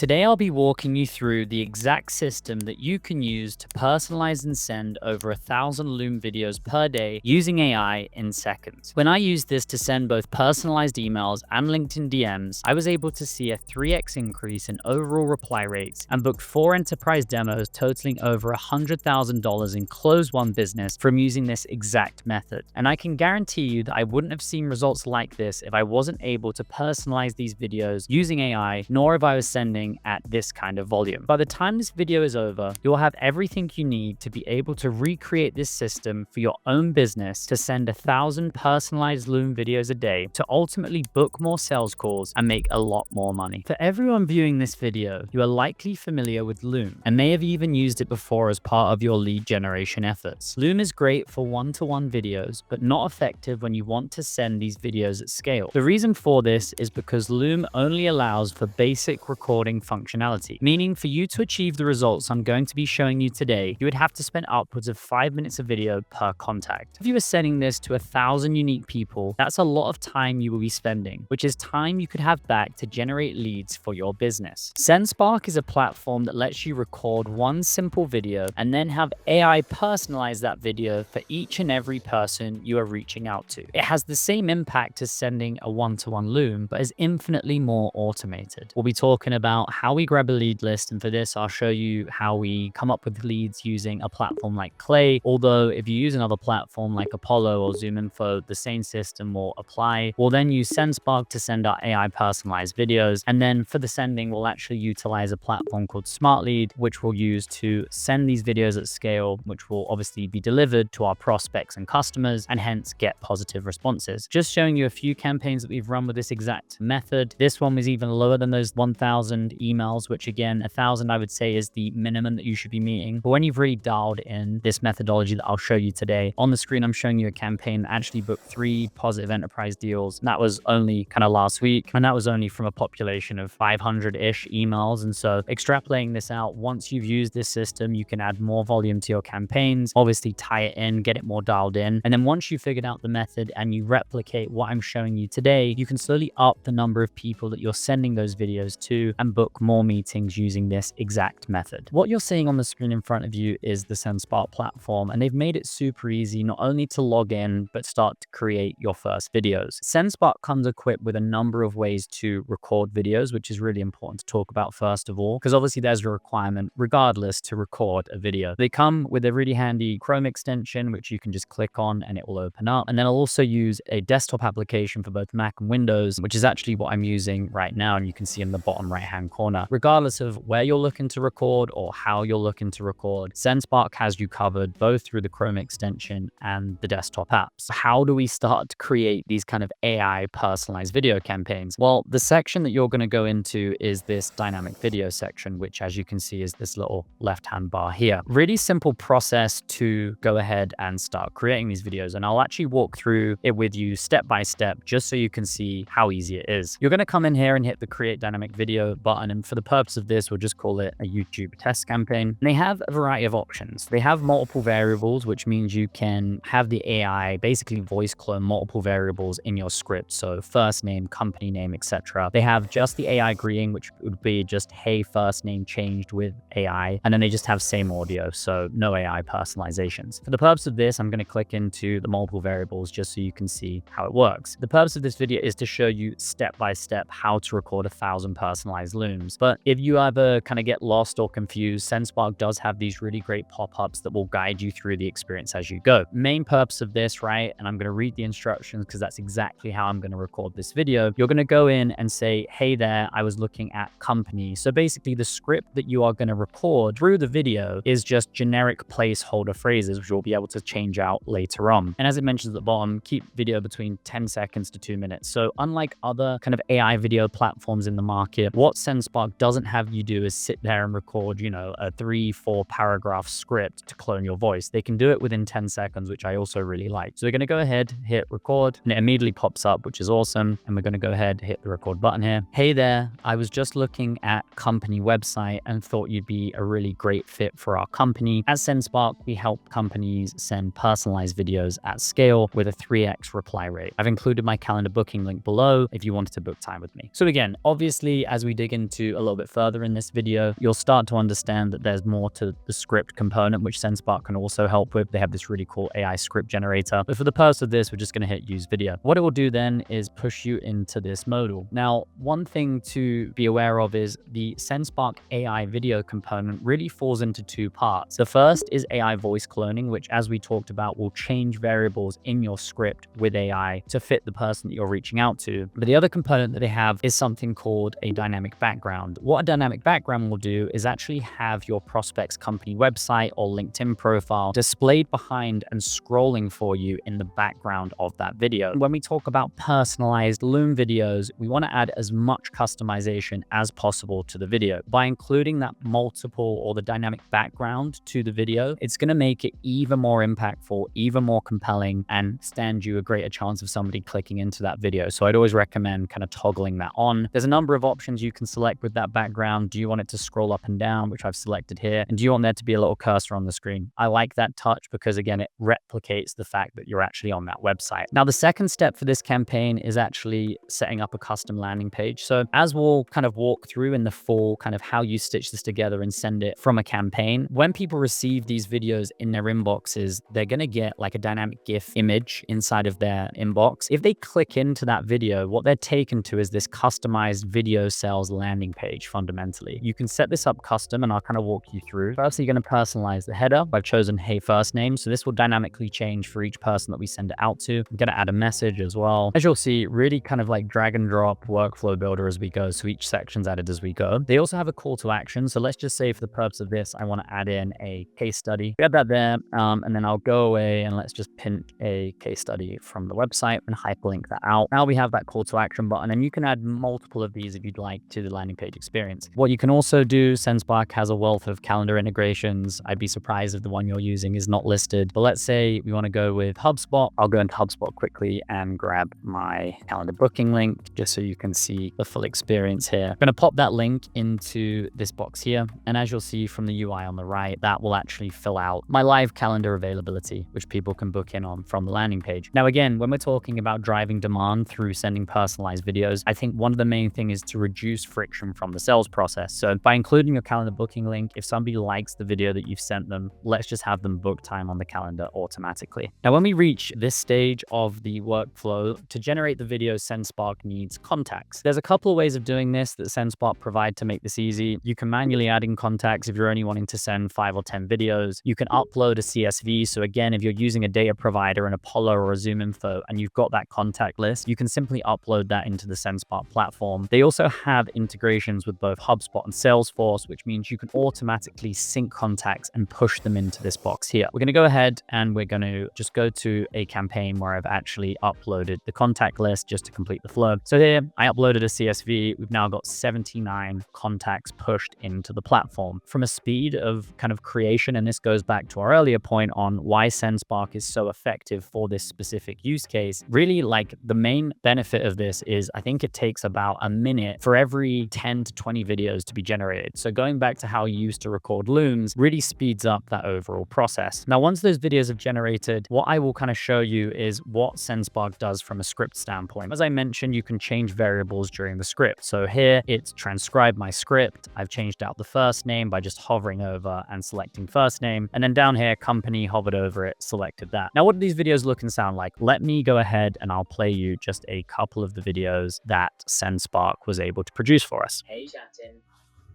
Today I'll be walking you through the exact system that you can use to personalize and send over 1,000 Loom videos per day using AI in seconds. When I used this to send both personalized emails and LinkedIn DMs, I was able to see a 3x increase in overall reply rates and booked 4 enterprise demos totaling over $100,000 in close-won business from using this exact method. And I can guarantee you that I wouldn't have seen results like this if I wasn't able to personalize these videos using AI, nor if I was sending at this kind of volume. By the time this video is over, you'll have everything you need to be able to recreate this system for your own business to send 1,000 personalized Loom videos a day to ultimately book more sales calls and make a lot more money. For everyone viewing this video, you are likely familiar with Loom and may have even used it before as part of your lead generation efforts. Loom is great for one-to-one videos, but not effective when you want to send these videos at scale. The reason for this is because Loom only allows for basic recording functionality, meaning for you to achieve the results I'm going to be showing you today, you would have to spend upwards of 5 minutes of video per contact. If you were sending this to 1,000 unique people, that's a lot of time you will be spending, which is time you could have back to generate leads for your business. Sendspark is a platform that lets you record one simple video and then have AI personalize that video for each and every person you are reaching out to. It has the same impact as sending a one-to-one Loom, but is infinitely more automated. We'll be talking about how we grab a lead list, and for this I'll show you how we come up with leads using a platform like Clay. Although if you use another platform like Apollo or ZoomInfo, the same system will apply. We'll then use Sendspark to send our AI personalized videos, and then for the sending we'll actually utilize a platform called SmartLead, which we'll use to send these videos at scale, which will obviously be delivered to our prospects and customers and hence get positive responses. Just showing you a few campaigns that we've run with this exact method. This one was even lower than those 1,000 emails, which again, 1,000 I would say is the minimum that you should be meeting. But when you've really dialed in this methodology that I'll show you today, on the screen I'm showing you a campaign that actually booked 3 positive enterprise deals. And that was only kind of last week, and that was only from a population of 500-ish emails. And so extrapolating this out, once you've used this system, you can add more volume to your campaigns, obviously tie it in, get it more dialed in. And then once you figured out the method and you replicate what I'm showing you today, you can slowly up the number of people that you're sending those videos to and book more meetings using this exact method. What you're seeing on the screen in front of you is the Sendspark platform, and they've made it super easy not only to log in, but start to create your first videos. Sendspark comes equipped with a number of ways to record videos, which is really important to talk about first of all, because obviously there's a requirement regardless to record a video. They come with a really handy Chrome extension, which you can just click on and it will open up. And then I'll also use a desktop application for both Mac and Windows, which is actually what I'm using right now. And you can see in the bottom right-hand corner, regardless of where you're looking to record or how you're looking to record, Sendspark has you covered both through the Chrome extension and the desktop apps. How do we start to create these kind of AI personalized video campaigns? Well, the section that you're going to go into is this dynamic video section, which as you can see is this little left-hand bar here. Really simple process to go ahead and start creating these videos. And I'll actually walk through it with you step by step, just so you can see how easy it is. You're going to come in here and hit the create dynamic video button. And for the purpose of this, we'll just call it a YouTube test campaign. And they have a variety of options. They have multiple variables, which means you can have the AI basically voice clone multiple variables in your script. So first name, company name, etc. They have just the AI greeting, which would be just, hey, first name changed with AI. And then they just have same audio. So no AI personalizations. For the purpose of this, I'm going to click into the multiple variables just so you can see how it works. The purpose of this video is to show you step by step how to record 1,000 personalized Looms. But if you ever kind of get lost or confused, Sendspark does have these really great pop-ups that will guide you through the experience as you go. Main purpose of this, right? And I'm going to read the instructions because that's exactly how I'm going to record this video. You're going to go in and say, hey there, I was looking at company. So basically the script that you are going to record through the video is just generic placeholder phrases, which you'll be able to change out later on. And as it mentions at the bottom, keep video between 10 seconds to 2 minutes. So unlike other kind of AI video platforms in the market, what Sendspark doesn't have you do is sit there and record, you know, a 3-4 paragraph script to clone your voice. They can do it within 10 seconds, which I also really like. So we're going to go ahead, hit record, and it immediately pops up, which is awesome. And we're going to go ahead, hit the record button here. Hey there, I was just looking at company website and thought you'd be a really great fit for our company. At Sendspark, we help companies send personalized videos at scale with a 3x reply rate. I've included my calendar booking link below if you wanted to book time with me. So again, obviously, as we dig in into a little bit further in this video, you'll start to understand that there's more to the script component, which Sendspark can also help with. They have this really cool AI script generator. But for the purpose of this, we're just going to hit use video. What it will do then is push you into this modal. Now, one thing to be aware of is the Sendspark AI video component really falls into two parts. The first is AI voice cloning, which, as we talked about, will change variables in your script with AI to fit the person that you're reaching out to. But the other component that they have is something called a dynamic background. What a dynamic background will do is actually have your prospect's company website or LinkedIn profile displayed behind and scrolling for you in the background of that video. When we talk about personalized Loom videos, we want to add as much customization as possible to the video. By including that multiple or the dynamic background to the video, it's going to make it even more impactful, even more compelling, and stand you a greater chance of somebody clicking into that video. So I'd always recommend kind of toggling that on. There's a number of options you can select with that background. Do you want it to scroll up and down, which I've selected here? And do you want there to be a little cursor on the screen? I like that touch because, again, it replicates the fact that you're actually on that website. Now, the second step for this campaign is actually setting up a custom landing page. So as we'll kind of walk through in the full kind of how you stitch this together and send it from a campaign, when people receive these videos in their inboxes, they're going to get like a dynamic GIF image inside of their inbox. If they click into that video, what they're taken to is this customized video sales landing page. Fundamentally, you can set this up custom, and I'll kind of walk you through. First, you're going to personalize the header. I've chosen hey first name, so this will dynamically change for each person that we send it out to. I'm going to add a message as well. As you'll see, really kind of like drag and drop workflow builder as we go, so each section's added as we go. They also have a call to action, so let's just say for the purpose of this, I want to add in a case study. Get that there, and then I'll go away and let's just pin a case study from the website and hyperlink that out. Now we have that call to action button, and you can add multiple of these if you'd like to the landing page experience. What you can also do, Sendspark has a wealth of calendar integrations. I'd be surprised if the one you're using is not listed, but let's say we want to go with HubSpot. I'll go into HubSpot quickly and grab my calendar booking link just so you can see the full experience here. I'm going to pop that link into this box here, and as you'll see from the UI on the right, that will actually fill out my live calendar availability, which people can book in on from the landing page. Now, again, when we're talking about driving demand through sending personalized videos, I think one of the main things is to reduce friction from the sales process. So by including your calendar booking link, if somebody likes the video that you've sent them, let's just have them book time on the calendar automatically. Now, when we reach this stage of the workflow, to generate the video, Sendspark needs contacts. There's a couple of ways of doing this that Sendspark provide to make this easy. You can manually add in contacts if you're only wanting to send 5 or 10 videos. You can upload a CSV. So again, if you're using a data provider, an Apollo or a ZoomInfo, and you've got that contact list, you can simply upload that into the Sendspark platform. They also have integrations with both HubSpot and Salesforce, which means you can automatically sync contacts and push them into this box here. We're going to go ahead and we're going to just go to a campaign where I've actually uploaded the contact list just to complete the flow. So here I uploaded a CSV. We've now got 79 contacts pushed into the platform. From a speed of kind of creation, and this goes back to our earlier point on why Sendspark is so effective for this specific use case, really like the main benefit of this is I think it takes about a minute for every 10 to 20 videos to be generated. So going back to how you used to record Looms really speeds up that overall process. Now, once those videos have generated, what I will kind of show you is what Sendspark does from a script standpoint. As I mentioned, you can change variables during the script. So here it's transcribe my script. I've changed out the first name by just hovering over and selecting first name. And then down here, company, hovered over it, selected that. Now, what do these videos look and sound like? Let me go ahead and I'll play you just a couple of the videos that Sendspark was able to produce for us. Hey, Jatin.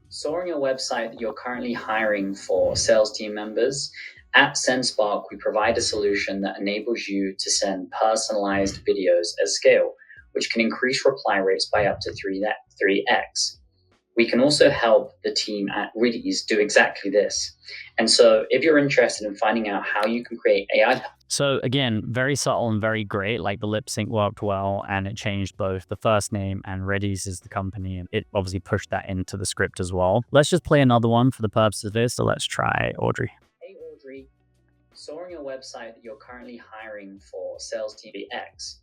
Saw on your website that you're currently hiring for sales team members. At Sendspark, we provide a solution that enables you to send personalized videos at scale, which can increase reply rates by up to 3x. We can also help the team at Readies do exactly this. And so if you're interested in finding out how you can create AI... So again, very subtle and very great, like the lip sync worked well and it changed both the first name and Readies is the company. And it obviously pushed that into the script as well. Let's just play another one for the purpose of this. So let's try Audrey. Hey, Audrey. Saw on your website that you're currently hiring for sales team X.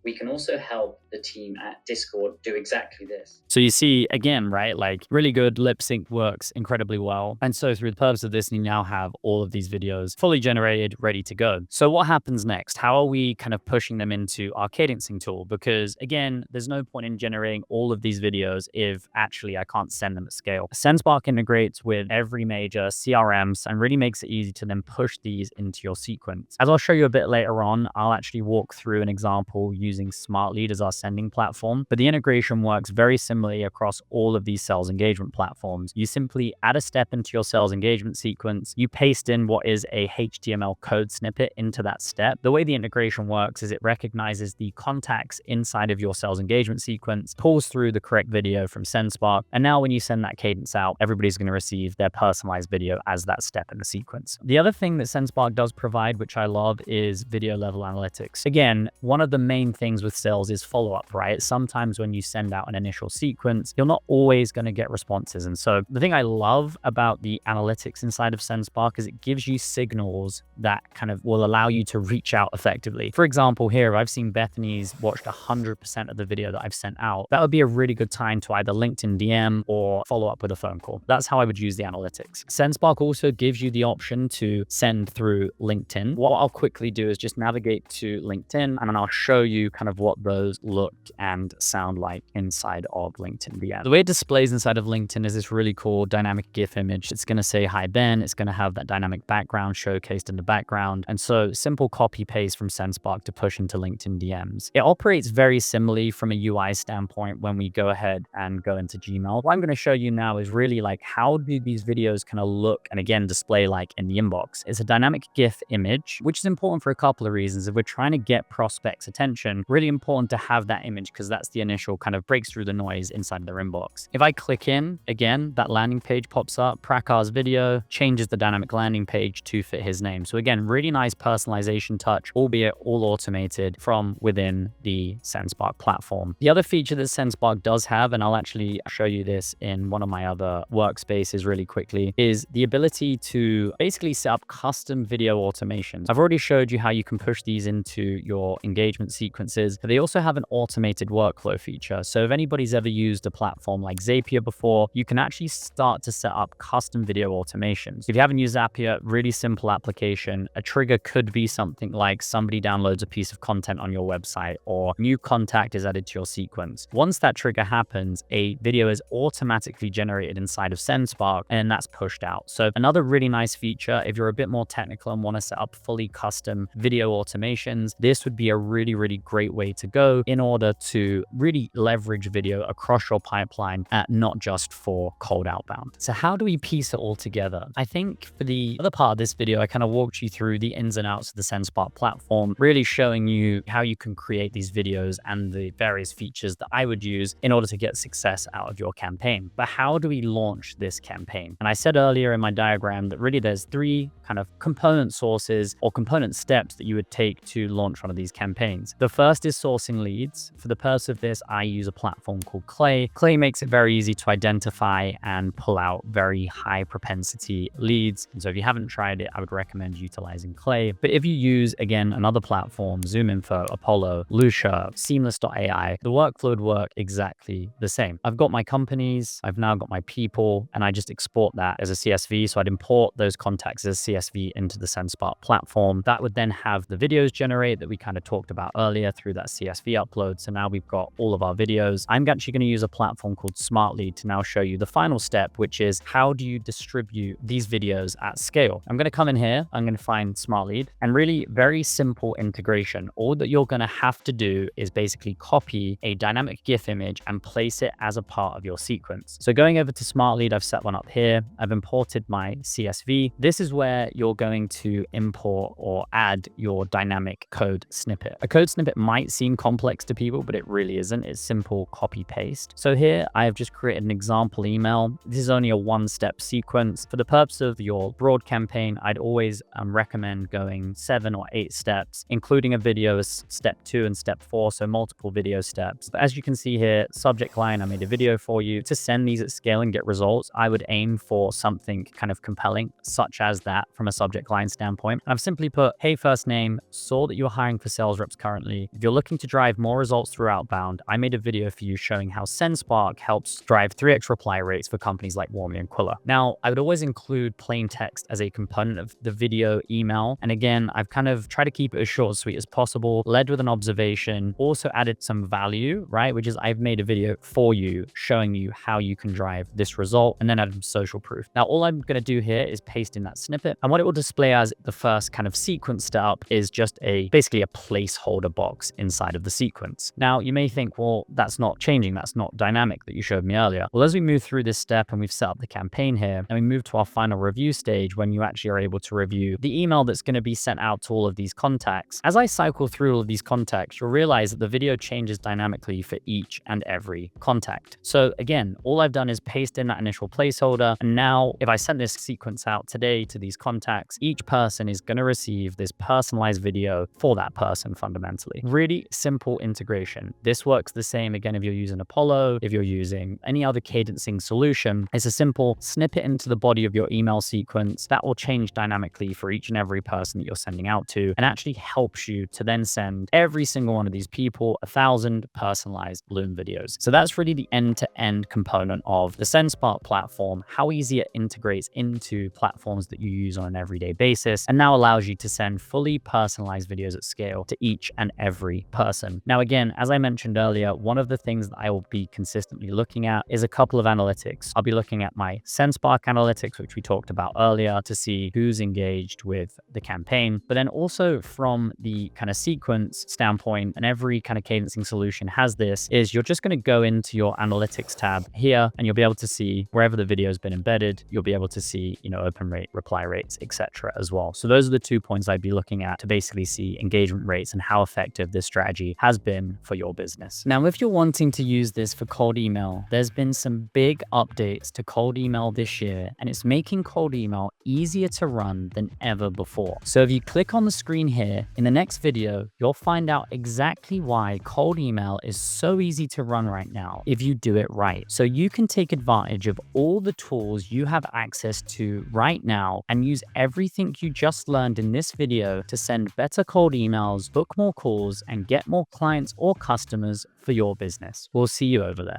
We can also help the team at Discord do exactly this. So you see, again, right, like really good lip sync works incredibly well. And so through the purpose of this, you now have all of these videos fully generated, ready to go. So what happens next? How are we kind of pushing them into our cadencing tool? Because again, there's no point in generating all of these videos if actually I can't send them at scale. Sendspark integrates with every major CRMs and really makes it easy to then push these into your sequence. As I'll show you a bit later on, I'll actually walk through an example using SmartLead as our sending platform, but the integration works very similarly across all of these sales engagement platforms. You simply add a step into your sales engagement sequence, you paste in what is a HTML code snippet into that step. The way the integration works is it recognizes the contacts inside of your sales engagement sequence, pulls through the correct video from Sendspark, and now when you send that cadence out, everybody's going to receive their personalized video as that step in the sequence. The other thing that Sendspark does provide, which I love, is video level analytics. Again, one of the main things with sales is follow-up, right? Sometimes when you send out an initial sequence, you're not always going to get responses. And so the thing I love about the analytics inside of Sendspark is it gives you signals that kind of will allow you to reach out effectively. For example, here, I've seen Bethany's watched 100% of the video that I've sent out. That would be a really good time to either LinkedIn DM or follow up with a phone call. That's how I would use the analytics. Sendspark also gives you the option to send through LinkedIn. What I'll quickly do is just navigate to LinkedIn and then I'll show you kind of what those look and sound like inside of LinkedIn DM. The way it displays inside of LinkedIn is this really cool dynamic GIF image. It's going to say, "Hi, Ben." It's going to have that dynamic background showcased in the background. And so simple copy paste from Sendspark to push into LinkedIn DMs. It operates very similarly from a UI standpoint when we go ahead and go into Gmail. What I'm going to show you now is really like how do these videos kind of look and again display like in the inbox. It's a dynamic GIF image, which is important for a couple of reasons. If we're trying to get prospects' attention, really important to have that image because that's the initial kind of breaks through the noise inside their inbox. If I click in, again, that landing page pops up. Prakar's video changes the dynamic landing page to fit his name. So again, really nice personalization touch, albeit all automated from within the Sendspark platform. The other feature that Sendspark does have, and I'll actually show you this in one of my other workspaces really quickly, is the ability to basically set up custom video automations. I've already showed you how you can push these into your engagement sequences, but they also have an automated workflow feature. So if anybody's ever used a platform like Zapier before, you can actually start to set up custom video automations. If you haven't used Zapier, really simple application. A trigger could be something like somebody downloads a piece of content on your website or new contact is added to your sequence. Once that trigger happens, a video is automatically generated inside of Sendspark and that's pushed out. So another really nice feature, if you're a bit more technical and want to set up fully custom video automations, this would be a really, really great way to go in order to really leverage video across your pipeline, not just for cold outbound. So how do we piece it all together? I think for the other part of this video, I kind of walked you through the ins and outs of the Sendspark platform, really showing you how you can create these videos and the various features that I would use in order to get success out of your campaign. But how do we launch this campaign? And I said earlier in my diagram that really there's three kind of component sources or component steps that you would take to launch one of these campaigns. The first is sourcing leads. For the purpose of this, I use a platform called Clay. Clay makes it very easy to identify and pull out very high propensity leads. And so if you haven't tried it, I would recommend utilizing Clay. But if you use, again, another platform, ZoomInfo, Apollo, Lucia, Seamless.ai, the workflow would work exactly the same. I've got my companies, I've now got my people, and I just export that as a CSV. So I'd import those contacts as CSV into the Sendspark platform. That would then have the videos generate that we kind of talked about earlier through that CSV upload. So now we've got all of our videos. I'm actually going to use a platform called SmartLead to now show you the final step, which is how do you distribute these videos at scale? I'm going to come in here, I'm going to find SmartLead, and really very simple integration. All that you're going to have to do is basically copy a dynamic GIF image and place it as a part of your sequence. So going over to SmartLead, I've set one up here. I've imported my CSV. This is where you're going to import or add your dynamic code snippet. A code snippet might seem complex to people, but it really isn't. It's simple copy paste. So here I have just created an example email. This is only a one-step sequence. For the purpose of your broad campaign, I'd always recommend going 7 or 8 steps, including a video as step 2 and step 4, so multiple video steps. But as you can see here, subject line, I made a video for you. To send these at scale and get results, I would aim for something kind of compelling, such as that from a subject line standpoint. And I've simply put, hey, first name, saw that you're hiring for sales reps currently. If you're looking to drive more results through outbound, I made a video for you showing how Sendspark helps drive 3x reply rates for companies like Warmy and Quilla. Now, I would always include plain text as a component of the video email. And again, I've kind of tried to keep it as short and sweet as possible, led with an observation, also added some value, right? Which is I've made a video for you showing you how you can drive this result, and then added some social proof. Now, all I'm going to do here is paste in that snippet, and what it will display as the first kind of sequence step is just basically a placeholder box inside of the sequence. Now, you may think, well, that's not changing, that's not dynamic that you showed me earlier. Well, as we move through this step and we've set up the campaign here, and we move to our final review stage when you actually are able to review the email that's going to be sent out to all of these contacts. As I cycle through all of these contacts, you'll realize that the video changes dynamically for each and every contact. So again, all I've done is paste in that initial placeholder, and now if I send this sequence out today to these contacts, each person is going to receive this personalized video for that person fundamentally. Really simple integration. This works the same again if you're using Apollo, if you're using any other cadencing solution. It's a simple snippet into the body of your email sequence that will change dynamically for each and every person that you're sending out to, and actually helps you to then send every single one of these people 1,000 personalized Loom videos. So that's really the end-to-end component of the Sendspark platform, how easy it integrates into platforms that you use on an everyday basis, and now allows you to send fully personalized videos at scale to each and every person. Now, again, as I mentioned earlier, one of the things that I will be consistently looking at is a couple of analytics. I'll be looking at my Sendspark analytics, which we talked about earlier, to see who's engaged with the campaign, but then also from the kind of sequence standpoint, and every kind of cadencing solution has this, is you're just going to go into your analytics tab here, and you'll be able to see wherever the video has been embedded, you'll be able to see, open rate, reply rates, etc. as well. So those are the 2 points I'd be looking at to basically see engagement rates and how effective this strategy has been for your business. Now, if you're wanting to use this for cold email, there's been some big updates to cold email this year, and it's making cold email easier to run than ever before. So if you click on the screen here, in the next video, you'll find out exactly why cold email is so easy to run right now if you do it right. So you can take advantage of all the tools you have access to right now and use everything you just learned in this video to send better cold emails, book more calls, and get more clients or customers for your business. We'll see you over there.